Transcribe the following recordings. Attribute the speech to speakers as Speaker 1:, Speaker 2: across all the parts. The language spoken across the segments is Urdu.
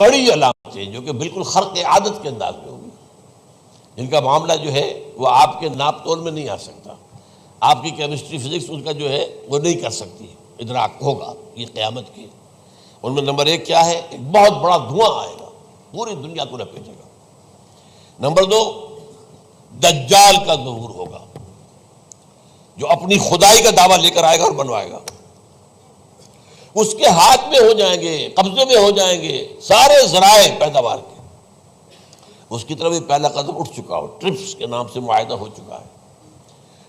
Speaker 1: بڑی علامتیں جو کہ بالکل خرق عادت کے انداز میں ہوگی، جن کا معاملہ جو ہے وہ آپ کے ناپ تول میں نہیں آ سکتا، آپ کی کیمسٹری فزکس اس کا جو ہے وہ نہیں کر سکتی ادراک ہوگا یہ قیامت کی۔ ان میں نمبر 1 کیا ہے؟ ایک بہت بڑا دھواں آئے گا، پوری دنیا کو لپیٹے گا۔ نمبر 2، دجال کا ظہور ہوگا، جو اپنی خدائی کا دعویٰ لے کر آئے گا اور بنوائے گا۔ اس کے ہاتھ میں ہو جائیں گے، قبضے میں ہو جائیں گے سارے ذرائع پیداوار کے۔ اس کی طرف بھی پہلا قدم اٹھ چکا ہو، ٹرپس کے نام سے معاہدہ ہو چکا ہے۔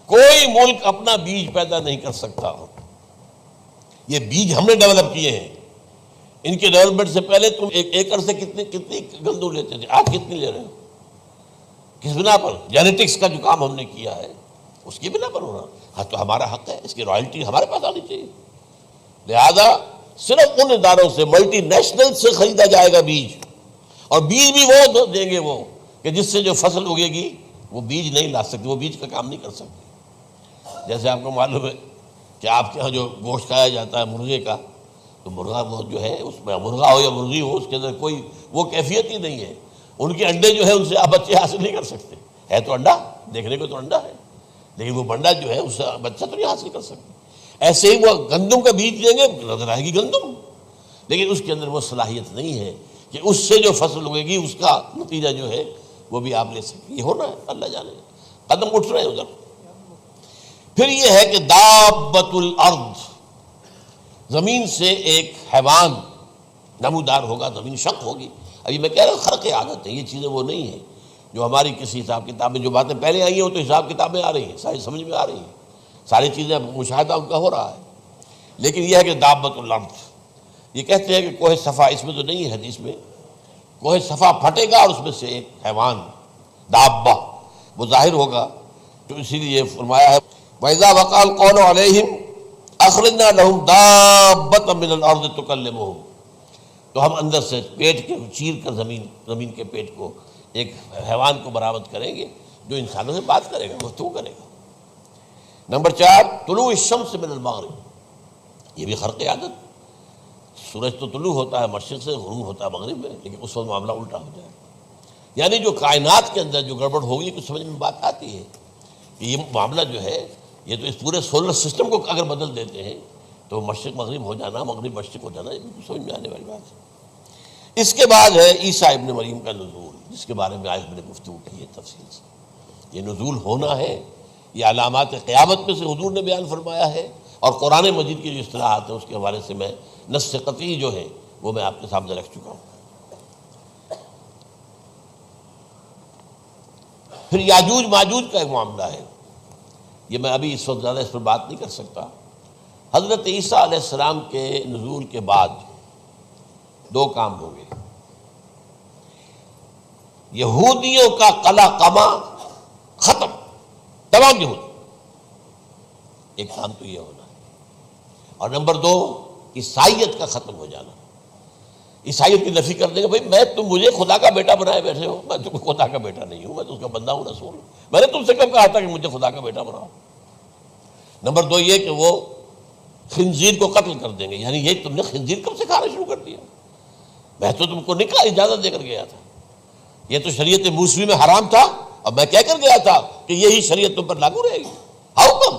Speaker 1: کوئی ملک اپنا بیج پیدا نہیں کر سکتا ہو، یہ بیج ہم نے ڈیولپ کیے ہیں۔ ان کے ڈیولپمنٹ سے پہلے تم ایک ایکڑ سے کتنی گندم لیتے تھے، آج کتنی لے رہے ہو؟ کس بنا پر؟ جینیٹکس کا جو کام ہم نے کیا ہے اس کی بنا پر ہو رہا۔ ہاں تو ہمارا حق ہے، اس کی رائلٹی ہمارے پاس آنی چاہیے۔ لہذا صرف ان اداروں سے، ملٹی نیشنل سے خریدا جائے گا بیج، اور بیج بھی وہ دیں گے وہ کہ جس سے جو فصل اگے گی وہ بیج نہیں لا سکتی، وہ بیج کا کام نہیں کر سکتی۔ جیسے آپ کو معلوم ہے کہ آپ کے ہاں جو گوشت کھایا جاتا ہے مرغے کا، تو مرغا وہ جو ہے اس میں مرغا ہو یا مرغی ہو، اس کے اندر کوئی وہ کیفیت ہی نہیں ہے۔ ان کے انڈے جو ہے ان سے آپ بچے حاصل نہیں کر سکتے، ہے تو انڈا، دیکھنے کو تو انڈا ہے، لیکن وہ بنڈا جو ہے اس سے بچہ تو نہیں حاصل کر سکتے۔ ایسے ہی وہ گندم کا بیج دیں گے، نظر آئے گی گندم، لیکن اس کے اندر وہ صلاحیت نہیں ہے کہ اس سے جو فصل اگے گی اس کا نتیجہ جو ہے وہ بھی آپ لے سکیں۔ یہ ہونا ہے، اللہ جانے، قدم اٹھ رہے ہیں ادھر۔ پھر یہ ہے کہ دابۃ الارض، زمین سے ایک حیوان نمودار ہوگا، زمین شق ہوگی۔ ابھی میں کہہ رہا ہوں خرق عادت ہے، یہ چیزیں وہ نہیں ہیں جو ہماری کسی حساب کتاب میں جو باتیں پہلے آئی ہیں وہ تو حساب کتاب میں آ رہی ہیں، ساری سمجھ میں آ رہی ہیں، ساری چیزیں مشاہدہ ان کا ہو رہا ہے۔ لیکن یہ ہے کہ دابۃ الارض، یہ کہتے ہیں کہ کوہ صفا، اس میں تو نہیں ہے حدیث میں، کوہ صفا پھٹے گا اور اس میں سے ایک حیوان دابہ وہ ظاہر ہوگا، تو اسی لیے فرمایا ہے وَإِذَا وَقَعَ الْقَوْلُ عَلَيْهِمْ أَخْرَجْنَا لَهُمْ دَابَّةً مِّنَ الْأَرْضِ تُكَلِّمُهُمْ، تو ہم اندر سے پیٹ کے چیر کر زمین کے پیٹ کو ایک حیوان کو برآمد کریں گے جو انسانوں سے بات کرے گا، گفتگو کرے گا۔ نمبر 4، طلوع الشمس من المغرب، یہ بھی خرق عادت۔ سورج تو طلوع ہوتا ہے مشرق سے، غروب ہوتا ہے مغرب میں، لیکن اس وقت معاملہ الٹا ہو جائے، یعنی جو کائنات کے اندر جو گڑبڑ ہوگی کچھ سمجھ میں بات آتی ہے کہ یہ معاملہ جو ہے یہ تو اس پورے سولر سسٹم کو اگر بدل دیتے ہیں تو مشرق مغرب ہو جانا، مغرب مشرق ہو جانا، یہ بالکل سمجھ میں آنے والی بات ہے۔ اس کے بعد ہے عیسیٰ ابن مریم کا نزول، جس کے بارے میں آج میں نے گفتگو کی ہے تفصیل سے۔ یہ نزول ہونا ہے، یہ علامات قیامت میں سے حضور نے بیان فرمایا ہے، اور قرآن مجید کی جو اصطلاحات ہیں اس کے حوالے سے میں نص قطعی جو ہے وہ میں آپ کے سامنے رکھ چکا ہوں۔ پھر یاجوج ماجوج کا ایک معاملہ ہے، یہ میں ابھی اس وقت زیادہ اس پر بات نہیں کر سکتا۔ حضرت عیسیٰ علیہ السلام کے نزول کے بعد 2 کام ہوں گے، یہودیوں کا قلع قمع ختم، تمام یہود، ایک کام تو یہ ہونا ہے، اور نمبر 2 عیسائیت کا ختم ہو جانا۔ عیسائیت کی نفی کر دیں گے، بھائی میں تم مجھے خدا کا بیٹا بنائے بیٹھے ہو، میں تم خدا کا بیٹا نہیں ہوں، میں تو اس کا بندہ ہوں، رسول ہوں، میں نے تم سے کب کہا تھا کہ مجھے خدا کا بیٹا بناؤ۔ نمبر 2 یہ کہ وہ خنزیر کو قتل کر دیں گے، یعنی یہ تم نے خنزیر کب سے کھانا شروع کر دیا؟ میں تو تم کو نکاح اجازت دے کر گیا تھا، یہ تو شریعت موسوی میں حرام تھا، اب میں کہہ کر گیا تھا کہ یہی شریعت تم پر لاگو رہے گی، ہاؤ کم؟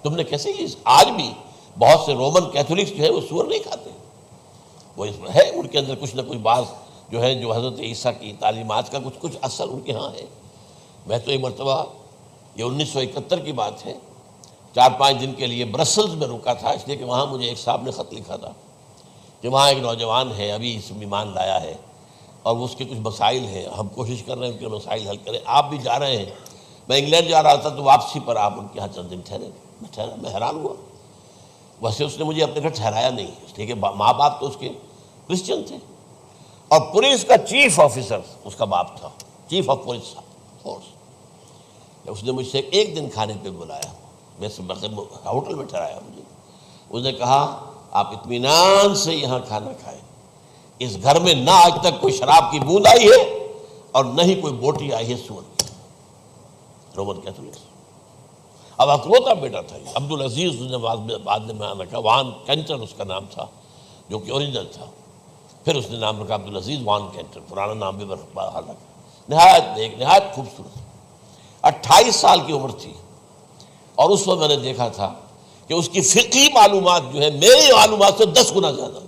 Speaker 1: تم نے کیسے یہ؟ آج بھی بہت سے رومن کیتھولکس جو ہے وہ سور نہیں کھاتے، وہ اس میں ہے ان کے اندر کچھ نہ کچھ بعض جو ہے جو حضرت عیسیٰ کی تعلیمات کا کچھ اثر ان کے ہاں ہے۔ میں تو ایک مرتبہ، یہ 1971 کی بات ہے، 4-5 دن کے لیے برسلز میں رکا تھا، اس لیے کہ وہاں مجھے ایک صاحب نے خط لکھا تھا کہ وہاں ایک نوجوان ہے، ابھی اس میں ایمان لایا ہے، اور اس کے کچھ مسائل ہیں، ہم کوشش کر رہے ہیں ان کے مسائل حل کریں، آپ بھی جا رہے ہیں۔ میں انگلینڈ جا رہا تھا تو واپسی پر آپ ان کے یہاں چند دن ٹھہرے، میں حیران ہوا۔ ویسے اس نے مجھے اپنے گھر ٹھہرایا نہیں، اس لیے کہ ماں باپ تو اس کے کرسچن تھے، اور پولیس کا چیف آفیسر اس کا باپ تھا، چیف آف پولیس فورس۔ اس نے مجھ سے 1 دن کھانے پہ بلایا، ویسے ہوٹل میں ٹھہرایا مجھے، اس نے کہا آپ اطمینان سے یہاں کھانا کھائیں، اس گھر میں نہ آج تک کوئی شراب کی بوند آئی ہے اور نہ ہی کوئی بوٹی آئی ہے سور کی۔ Roman Catholics. اب اکلوتا بیٹا تھا یہ عبدالعزیز، اس نے بعد میں رکھا، وان کینچر اس کا نام تھا، جو کہ اوریجنل تھا۔ پھر اس نے نام رکھا عبدالعزیز وان کینٹر، پرانا نام بھی بحال رکھا. نہایت ایک نہایت خوبصورت. 28 سال کی عمر تھی، اور اس وقت میں نے دیکھا تھا کہ اس کی فقہی معلومات جو ہے میری معلومات سے 10 گنا زیادہ.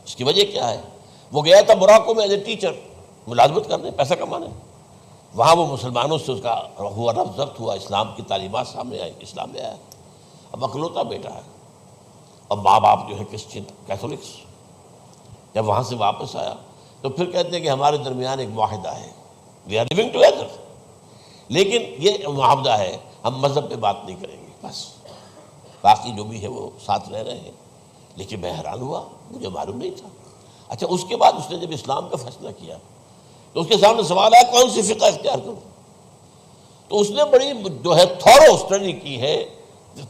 Speaker 1: اس کی وجہ کیا ہے؟ وہ گیا تھا موراکو میں ایز اے ٹیچر ملازمت کرنے، پیسہ کمانے. وہاں وہ مسلمانوں سے اس کا ہوا رفت ضبط ہوا، اسلام کی تعلیمات سامنے آئی، اسلام میں آیا. اب اکلوتا بیٹا ہے، اب ماں باپ جو ہے کرسچن کیتھولکس. جب وہاں سے واپس آیا تو پھر کہتے ہیں کہ ہمارے درمیان ایک معاہدہ ہے، وی آر لیونگ ٹوگیدر، لیکن یہ معاہدہ ہے ہم مذہب پہ بات نہیں کریں گے، بس باقی جو بھی ہے وہ ساتھ رہ رہے ہیں. لیکن میں حیران ہوا، مجھے معلوم نہیں تھا. اچھا اس کے بعد اس نے جب اسلام کا فیصلہ کیا تو اس کے سامنے سوال آیا کون سی فقہ اختیار کروں. تو اس نے بڑی جو ہے تھورو اسٹڈی کی ہے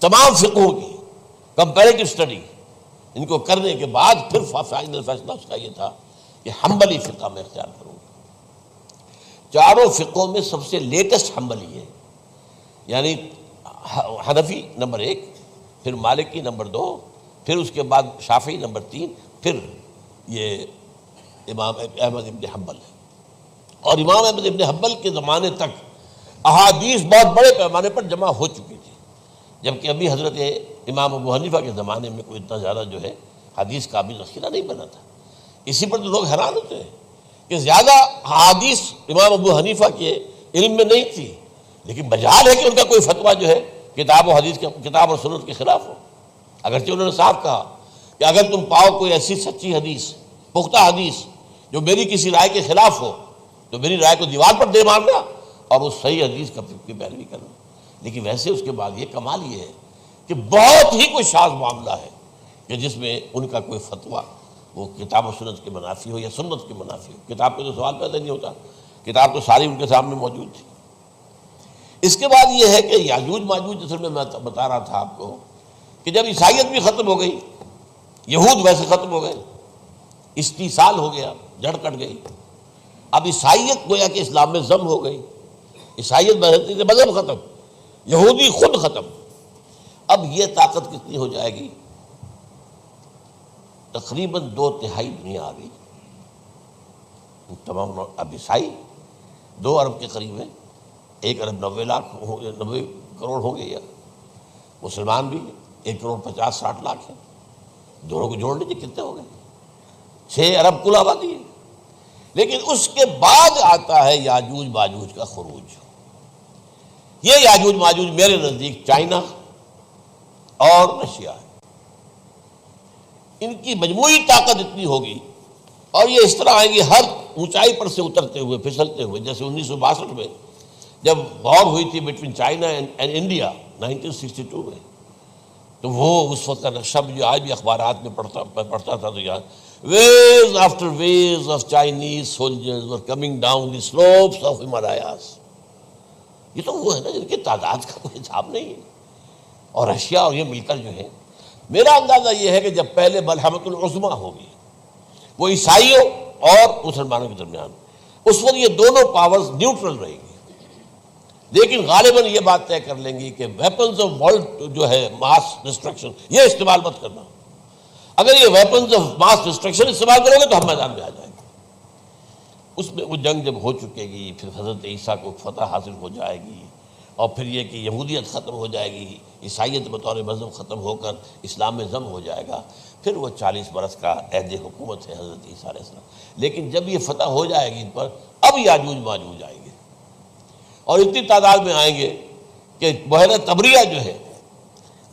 Speaker 1: تمام فقہوں کی، کمپیریٹو اسٹڈی. ان کو کرنے کے بعد پھر فائنل فیصلہ اس کا یہ تھا کہ حنبلی فقہ میں اختیار کروں. چاروں فقہوں میں سب سے لیٹسٹ حنبلی ہے، یعنی حنفی نمبر 1، پھر مالکی نمبر 2، پھر اس کے بعد شافعی نمبر 3، پھر یہ امام احمد ابن حنبل ہے. اور امام احمد ابن حنبل کے زمانے تک احادیث بہت بڑے پیمانے پر جمع ہو چکی تھی، جبکہ ابھی حضرت امام ابو حنیفہ کے زمانے میں کوئی اتنا زیادہ جو ہے حدیث کا بھی ذخیرہ نہیں بنا تھا. اسی پر تو لوگ حیران ہوتے ہیں کہ زیادہ حدیث امام ابو حنیفہ کے علم میں نہیں تھی، لیکن مجال ہے کہ ان کا کوئی فتویٰ جو ہے کتاب و حدیث کے، کتاب اور سنت کے خلاف ہو. اگرچہ انہوں نے صاف کہا کہ اگر تم پاؤ کوئی ایسی سچی حدیث، پختہ حدیث جو میری کسی رائے کے خلاف ہو تو میری رائے کو دیوار پر دے مارنا اور اس صحیح حدیث کی پیروی کرنا. لیکن ویسے اس کے بعد یہ کمال یہ ہے کہ بہت ہی کوئی شاذ معاملہ ہے کہ جس میں ان کا کوئی فتویٰ وہ کتاب و سنت کے منافی ہو یا سنت کے منافی ہو. کتاب پہ تو سوال پیدا نہیں ہوتا، کتاب تو ساری ان کے سامنے موجود تھی. اس کے بعد یہ ہے کہ یاجوج ماجوج، اصل میں بتا رہا تھا آپ کو کہ جب عیسائیت بھی ختم ہو گئی، یہود ویسے ختم ہو گئے، استیصال ہو گیا، جڑ کٹ گئی. اب عیسائیت گویا کہ اسلام میں ضم ہو گئی. عیسائیت مذہب ختم، یہودی خود ختم. اب یہ طاقت کتنی ہو جائے گی؟ تقریباً 2/3 دنیا آ گئی. تمام اب عیسائی 2 ارب کے قریب ہیں، 1 ارب 90 کروڑ ہو گئے، یا مسلمان بھی 1 کروڑ 50-60 لاکھ ہیں. دونوں کو جوڑ لیجیے کتنے ہو گئے؟ 6 ارب کل آبادی ہے. لیکن اس کے بعد آتا ہے یاجوج ماجوج کا خروج. یہ یاجوج ماجوج میرے نزدیک چائنا اور رشیا ہے. ان کی مجموعی طاقت اتنی ہوگی اور یہ اس طرح آئیں گے ہر اونچائی پر سے اترتے ہوئے، پھسلتے ہوئے. جیسے 1962 میں جب وار ہوئی تھی بٹوین چائنا اینڈ انڈیا 1962 میں، تو وہ اس وقت کا نقشہ جو آج بھی اخبارات میں پڑھتا تھا تو یاد، waves after waves of Chinese soldiers were coming down the slopes of Himalayas. یہ تو وہ ہے نا جن کی تعداد کا کوئی حساب نہیں ہے. اور رشیا اور یہ مل کر جو ہے، میرا اندازہ یہ ہے کہ جب پہلے ملحمۃ العظمیٰ ہوگی وہ عیسائیوں اور مسلمانوں کے درمیان، اس وقت یہ دونوں پاورز نیوٹرل رہیں گی. لیکن غالباً یہ بات طے کر لیں گی کہ ویپنز آف ورلڈ جو ہے ماس ڈسٹرکشن، یہ استعمال مت کرنا. اگر یہ ویپنز آف ماس ڈسٹرکشن استعمال کرو گے تو ہم میدان میں آ جائیں گے. اس میں وہ جنگ جب ہو چکے گی، پھر حضرت عیسیٰ کو فتح حاصل ہو جائے گی، اور پھر یہ کہ یہودیت ختم ہو جائے گی، عیسائیت بطور مذہب ختم ہو کر اسلام میں ضم ہو جائے گا. پھر وہ 40 برس کا عہد حکومت ہے حضرت عیسیٰ علیہ السلام. لیکن جب یہ فتح ہو جائے گی ان پر، اب یاجوج ماجوج آئیں گے اور اتنی تعداد میں آئیں گے کہ بحیرہ طبریہ جو ہے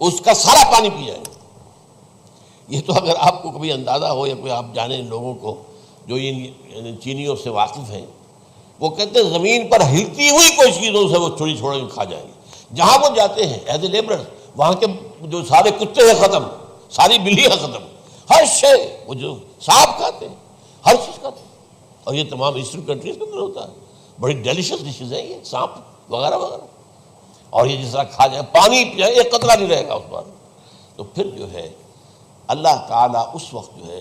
Speaker 1: اس کا سارا پانی پی جائیں گے. یہ تو اگر آپ کو کبھی اندازہ ہو یا کوئی آپ جانیں ان لوگوں کو جو ان چینیوں سے واقف ہیں، وہ کہتے ہیں زمین پر ہلتی ہوئی کوئی چیزوں سے وہ چھوڑی چھوڑ کے کھا جائیں گے. جہاں وہ جاتے ہیں ایز اے لیبرر، وہاں کے جو سارے کتے ہیں ختم، ساری بلیاں ختم، ہر شے، وہ جو سانپ کھاتے ہیں، ہر چیز کھاتے ہیں. اور یہ تمام ایسٹرن کنٹریز کے اندر ہوتا ہے. بڑی ڈیلیشس ڈشز ہیں یہ سانپ وغیرہ وغیرہ. اور یہ جس طرح کھا جائے، پانی پی جائے، ایک قطرہ نہیں رہے گا اس بار. تو پھر جو ہے اللہ تعالیٰ اس وقت جو ہے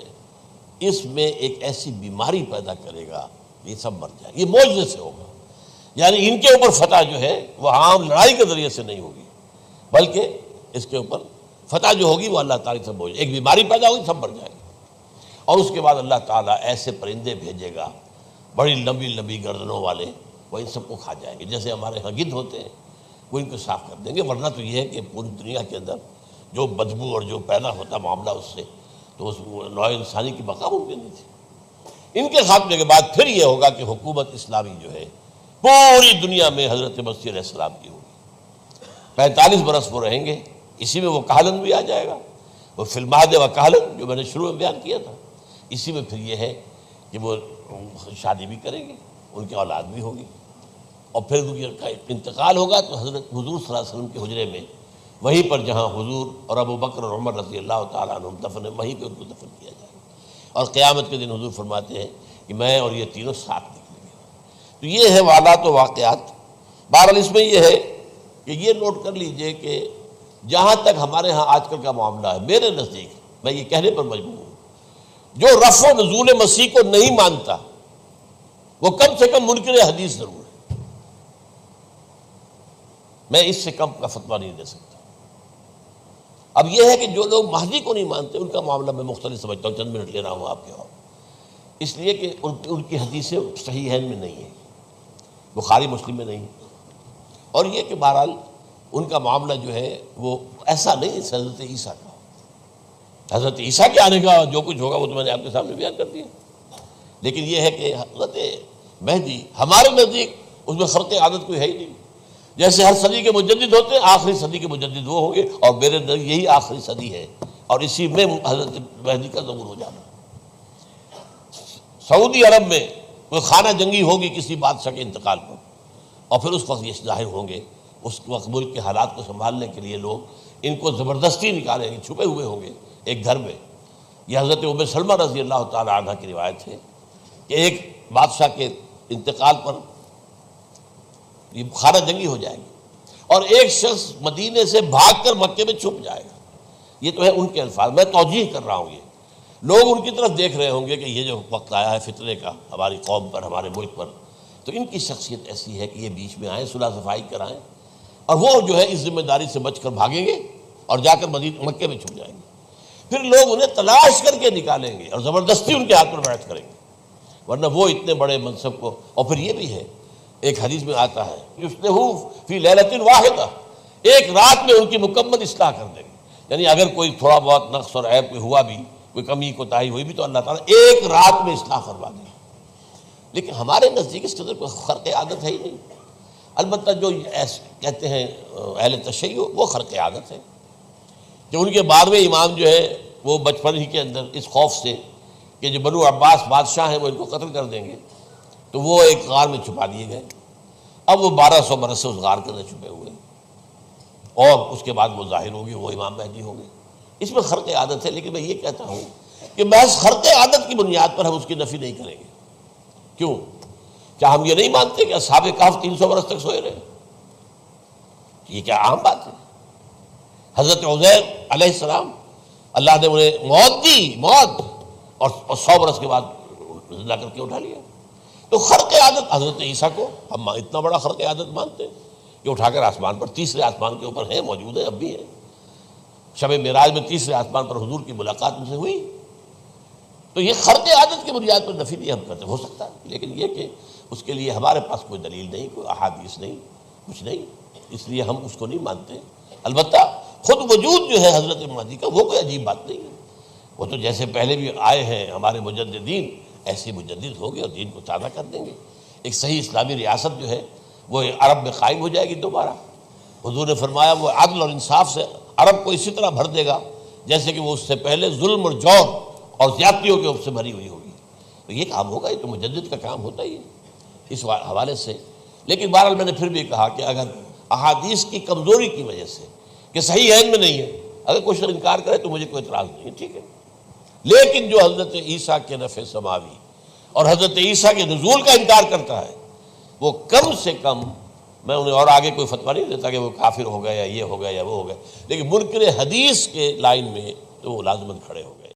Speaker 1: اس میں ایک ایسی بیماری پیدا کرے گا، یہ سب مر جائے. یہ معجزے سے ہوگا. یعنی ان کے اوپر فتح جو ہے وہ عام لڑائی کے ذریعے سے نہیں ہوگی، بلکہ اس کے اوپر فتح جو ہوگی وہ اللہ تعالیٰ سے ہوگی. ایک بیماری پیدا ہوگی، سب مر جائے گا. اور اس کے بعد اللہ تعالیٰ ایسے پرندے بھیجے گا بڑی لمبی لمبی گردنوں والے، وہ ان سب کو کھا جائیں گے، جیسے ہمارے یہاں گدھ ہوتے ہیں وہ ان کو صاف کر دیں گے۔ ورنہ تو یہ ہے کہ پوری دنیا کے اندر جو بدبو اور جو پیدا ہوتا معاملہ اس سے، تو اس نوع انسانی کی بقا ممکن نہیں تھی۔ ان کے خاتمے کے بعد پھر یہ ہوگا کہ حکومت اسلامی جو ہے پوری دنیا میں حضرت مسیح علیہ السلام کی ہوگی۔ 45 برس وہ رہیں گے، اسی میں وہ کہلن بھی آ جائے گا، وہ فی المہد و کہلن جو میں نے شروع میں بیان کیا تھا، اسی میں پھر یہ ہے کہ وہ شادی بھی کریں گے، ان کی اولاد بھی ہوگی، اور پھر ان کا انتقال ہوگا تو حضرت حضور صلی اللہ علیہ وسلم کے حجرے میں، وہیں پر جہاں حضور اور ابو بکر اور عمر رضی اللہ تعالیٰ عنہم دفن ہیں، وہیں پہ ان کو دفن کیا جائے گا۔ اور قیامت کے دن حضور فرماتے ہیں کہ میں اور یہ تینوں ساتھ نکلیں گے۔ تو یہ ہے والات و واقعات۔ بہرحال اس میں یہ ہے کہ یہ نوٹ کر لیجئے کہ جہاں تک ہمارے ہاں آج کل کا معاملہ ہے، میرے نزدیک میں یہ کہنے پر مجبور ہوں، جو رفع و نزول مسیح کو نہیں مانتا وہ کم سے کم منکر حدیث ضرور ہے۔ میں اس سے کم کا فتویٰ نہیں دے سکتا۔ اب یہ ہے کہ جو لوگ مہدی کو نہیں مانتے ان کا معاملہ میں مختلف سمجھتا ہوں، چند منٹ لے رہا ہوں آپ کے، اور اس لیے کہ ان کی حدیثیں صحیحین میں نہیں ہیں، بخاری مسلم میں نہیں، اور یہ کہ بہرحال ان کا معاملہ جو ہے وہ ایسا نہیں ہے حضرت عیسیٰ کا۔ حضرت عیسیٰ کے آنے کا جو کچھ ہوگا وہ تو میں نے آپ کے سامنے بیان کر دیا، لیکن یہ ہے کہ حضرت مہدی ہمارے نزدیک اس میں خرق عادت کوئی ہے ہی نہیں۔ جیسے ہر صدی کے مجدد ہوتے ہیں، آخری صدی کے مجدد وہ ہوں گے، اور میرے نزدیک یہی آخری صدی ہے، اور اسی میں حضرت مہدی کا ظہور ہو جانا۔ سعودی عرب میں کوئی خانہ جنگی ہوگی کسی بادشاہ کے انتقال پر، اور پھر اس وقت یہ ظاہر ہوں گے، اس وقت ملک کے حالات کو سنبھالنے کے لیے لوگ ان کو زبردستی نکالیں گے، چھپے ہوئے ہوں گے ایک گھر میں۔ یہ حضرت ام سلمہ رضی اللہ تعالی عنہ کی روایت ہے کہ ایک بادشاہ کے انتقال پر یہ خانہ جنگی ہو جائے گی، اور ایک شخص مدینے سے بھاگ کر مکے میں چھپ جائے گا۔ یہ تو ہے ان کے الفاظ، میں توجیہ کر رہا ہوں۔ یہ لوگ ان کی طرف دیکھ رہے ہوں گے کہ یہ جو وقت آیا ہے فتنے کا ہماری قوم پر، ہمارے ملک پر، تو ان کی شخصیت ایسی ہے کہ یہ بیچ میں آئیں، صلح صفائی کرائیں، اور وہ جو ہے اس ذمہ داری سے بچ کر بھاگیں گے اور جا کر مکے میں چھپ جائیں گے۔ پھر لوگ انہیں تلاش کر کے نکالیں گے اور زبردستی ان کے ہاتھ پر بیعت کریں گے، ورنہ وہ اتنے بڑے منصب کو۔ اور پھر یہ بھی ہے، ایک حدیث میں آتا ہے یصلحو فی لیلۃ واحدہ، ایک رات میں ان کی مکمل اصلاح کر دیں گے۔ یعنی اگر کوئی تھوڑا بہت نقص اور عیب کوئی ہوا بھی، کوئی کمی کوتاہی ہوئی بھی، تو اللہ تعالیٰ ایک رات میں اصلاح کروا دیں گے۔ لیکن ہمارے نزدیک اس کے اندر کوئی خرق عادت ہے ہی نہیں۔ البتہ جو کہتے ہیں اہل تشیع، وہ خرق عادت ہے کہ ان کے 12ویں امام جو ہے وہ بچپن ہی کے اندر اس خوف سے کہ جو بنو عباس بادشاہ ہیں وہ ان کو قتل کر دیں گے، تو وہ ایک غار میں چھپا دیے گئے۔ اب وہ 1200 برس سے اس غار کے اندر چھپے ہوئے، اور اس کے بعد وہ ظاہر ہوگی، وہ امام مہدی ہوں گے۔ اس میں خرق عادت ہے، لیکن میں یہ کہتا ہوں کہ محض خرق عادت کی بنیاد پر ہم اس کی نفی نہیں کریں گے۔ کیوں؟ کیا ہم یہ نہیں مانتے کہ اصحاب کہف 300 برس تک سوئے رہے؟ یہ کیا عام بات ہے؟ حضرت عزیر علیہ السلام اللہ نے انہیں موت دی، موت، اور 100 برس کے بعد زندہ کر کے اٹھا لیا۔ تو خرق عادت حضرت عیسیٰ کو ہم اتنا بڑا خرق عادت مانتے ہیں کہ اٹھا کر آسمان پر، تیسرے آسمان کے اوپر ہیں، موجود ہیں، اب بھی ہیں۔ شب معراج میں تیسرے آسمان پر حضور کی ملاقات ان سے ہوئی۔ تو یہ خرق عادت کی بنیاد پر نفی نہیں ہم کرتے، ہو سکتا ہے، لیکن یہ کہ اس کے لیے ہمارے پاس کوئی دلیل نہیں، کوئی احادیث نہیں، کچھ نہیں، اس لیے ہم اس کو نہیں مانتے۔ البتہ خود وجود جو ہے حضرت مہدی کا وہ کوئی عجیب بات نہیں ہے، وہ تو جیسے پہلے بھی آئے ہیں ہمارے مجددین، ایسے مجدد ہو گے اور دین کو تازہ کر دیں گے۔ ایک صحیح اسلامی ریاست جو ہے وہ عرب میں قائم ہو جائے گی دوبارہ۔ حضور نے فرمایا وہ عدل اور انصاف سے عرب کو اسی طرح بھر دے گا جیسے کہ وہ اس سے پہلے ظلم اور جور اور زیادتیوں کے سے بھری ہوئی ہوگی۔ تو یہ کام ہوگا، یہ تو مجدد کا کام ہوتا ہی ہے اس حوالے سے۔ لیکن بہرحال میں نے پھر بھی کہا کہ اگر احادیث کی کمزوری کی وجہ سے کہ صحیح عین میں نہیں ہے، اگر کوئی شخص انکار کرے تو مجھے کوئی اعتراض نہیں ہے، ٹھیک ہے۔ لیکن جو حضرت عیسیٰ کے رفع سماوی اور حضرت عیسیٰ کے نزول کا انکار کرتا ہے، وہ کم سے کم، میں انہیں اور آگے کوئی فتویٰ نہیں دیتا کہ وہ کافر ہو گیا یا یہ ہو گیا یا وہ ہو گیا، لیکن منکر حدیث کے لائن میں تو وہ لازماً کھڑے ہو۔